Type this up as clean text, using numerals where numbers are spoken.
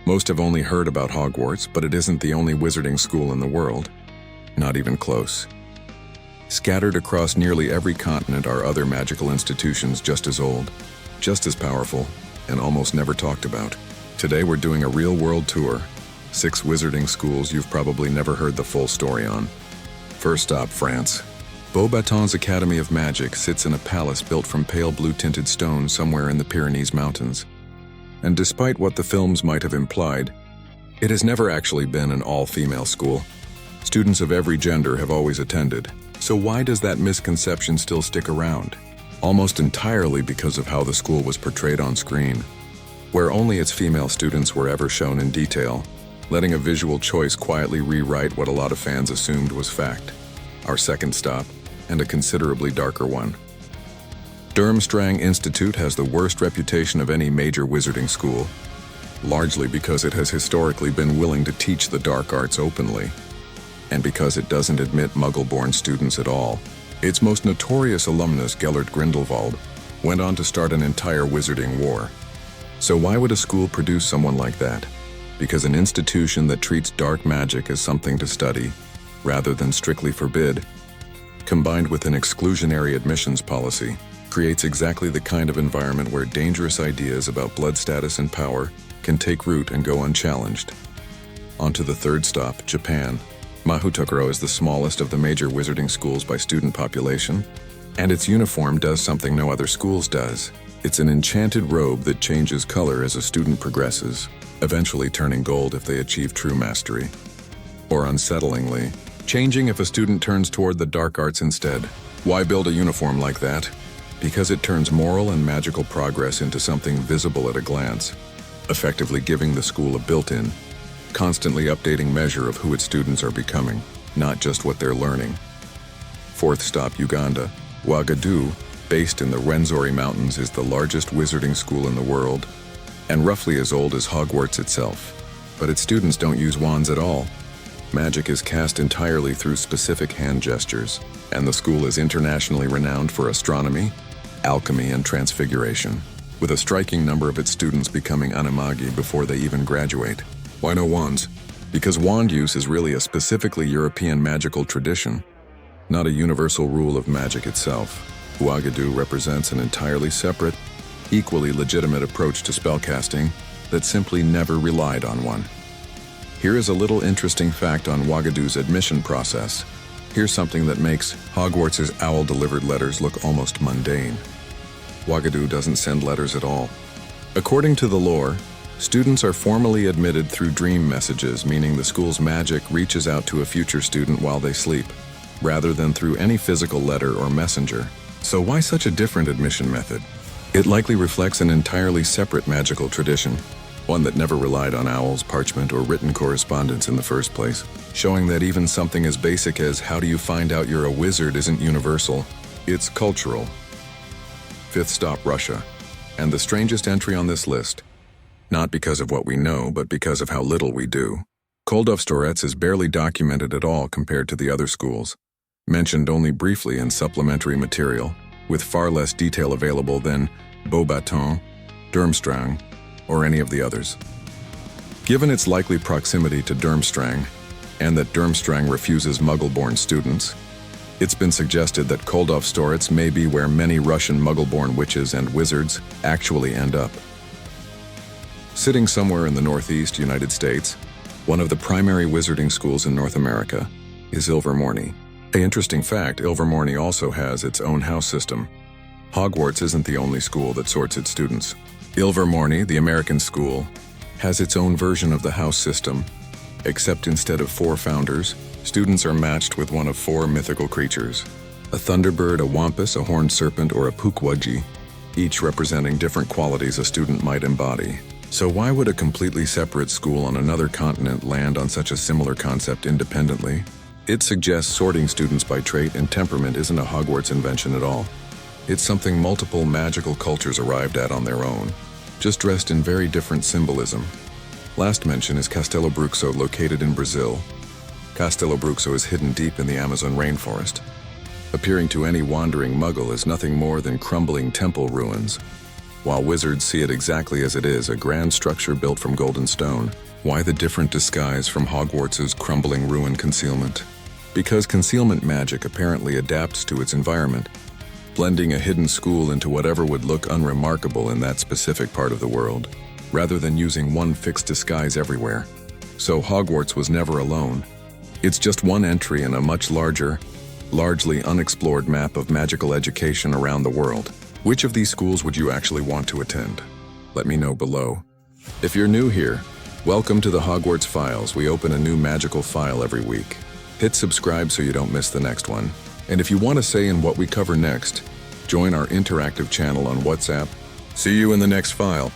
Most have only heard about Hogwarts, but it isn't the only wizarding school in the world. Not even close. Scattered across nearly every continent are other magical institutions just as old, just as powerful, and almost never talked about. Today we're doing a real-world tour. 6 wizarding schools you've probably never heard the full story on. First stop, France. Beauxbatons Academy of Magic sits in a palace built from pale blue-tinted stone somewhere in the Pyrenees Mountains. And despite what the films might have implied, it has never actually been an all-female school. Students of every gender have always attended. So why does that misconception still stick around? Almost entirely because of how the school was portrayed on screen, where only its female students were ever shown in detail, letting a visual choice quietly rewrite what a lot of fans assumed was fact. Our second stop, and a considerably darker one. Durmstrang Institute has the worst reputation of any major wizarding school, largely because it has historically been willing to teach the dark arts openly, and because it doesn't admit Muggle-born students at all. Its most notorious alumnus, Gellert Grindelwald, went on to start an entire wizarding war. So why would a school produce someone like that? Because an institution that treats dark magic as something to study, rather than strictly forbid, combined with an exclusionary admissions policy, creates exactly the kind of environment where dangerous ideas about blood status and power can take root and go unchallenged. On to the third stop, Japan. Mahoutokoro is the smallest of the major wizarding schools by student population, and its uniform does something no other schools does. It's an enchanted robe that changes color as a student progresses, eventually turning gold if they achieve true mastery. Or unsettlingly, changing if a student turns toward the dark arts instead. Why build a uniform like that? Because it turns moral and magical progress into something visible at a glance, effectively giving the school a built-in, constantly updating measure of who its students are becoming, not just what they're learning. Fourth stop, Uganda. Uagadou, based in the Rwenzori Mountains, is the largest wizarding school in the world, and roughly as old as Hogwarts itself. But its students don't use wands at all. Magic is cast entirely through specific hand gestures, and the school is internationally renowned for astronomy, alchemy, and transfiguration, with a striking number of its students becoming animagi before they even graduate. Why no wands? Because wand use is really a specifically European magical tradition, not a universal rule of magic itself. Uagadou represents an entirely separate, equally legitimate approach to spellcasting that simply never relied on one. Here is a little interesting fact on Uagadou's admission process. Here's something that makes Hogwarts' owl-delivered letters look almost mundane. Uagadou doesn't send letters at all. According to the lore, students are formally admitted through dream messages, meaning the school's magic reaches out to a future student while they sleep, rather than through any physical letter or messenger. So why such a different admission method? It likely reflects an entirely separate magical tradition, one that never relied on owls, parchment, or written correspondence in the first place, showing that even something as basic as how do you find out you're a wizard isn't universal, it's cultural. Fifth stop, Russia, and the strangest entry on this list, not because of what we know, but because of how little we do. Koldovstoretz is barely documented at all compared to the other schools, mentioned only briefly in supplementary material, with far less detail available than Beauxbatons, Durmstrang, or any of the others. Given its likely proximity to Durmstrang, and that Durmstrang refuses Muggle-born students, it's been suggested that Koldovstoretz may be where many Russian Muggle-born witches and wizards actually end up. Sitting somewhere in the Northeast United States, one of the primary wizarding schools in North America is Ilvermorny. An interesting fact, Ilvermorny also has its own house system. Hogwarts isn't the only school that sorts its students. Ilvermorny, the American school, has its own version of the house system, except instead of 4 founders, students are matched with one of 4 mythical creatures: a thunderbird, a wampus, a horned serpent, or a pukwudgie, each representing different qualities a student might embody. So why would a completely separate school on another continent land on such a similar concept independently? It suggests sorting students by trait and temperament isn't a Hogwarts invention at all. It's something multiple magical cultures arrived at on their own, just dressed in very different symbolism. Last mention is Castelobruxo, located in Brazil. Castelobruxo is hidden deep in the Amazon rainforest, appearing to any wandering Muggle as nothing more than crumbling temple ruins. while wizards see it exactly as it is, a grand structure built from golden stone. Why the different disguise from Hogwarts' crumbling ruin concealment? Because concealment magic apparently adapts to its environment, blending a hidden school into whatever would look unremarkable in that specific part of the world, rather than using one fixed disguise everywhere. So Hogwarts was never alone. It's just one entry in a much larger, largely unexplored map of magical education around the world. Which of these schools would you actually want to attend? Let me know below. If you're new here, welcome to the Hogwarts Files. We open a new magical file every week. Hit subscribe so you don't miss the next one. And if you want to say in what we cover next, join our interactive channel on WhatsApp. See you in the next file.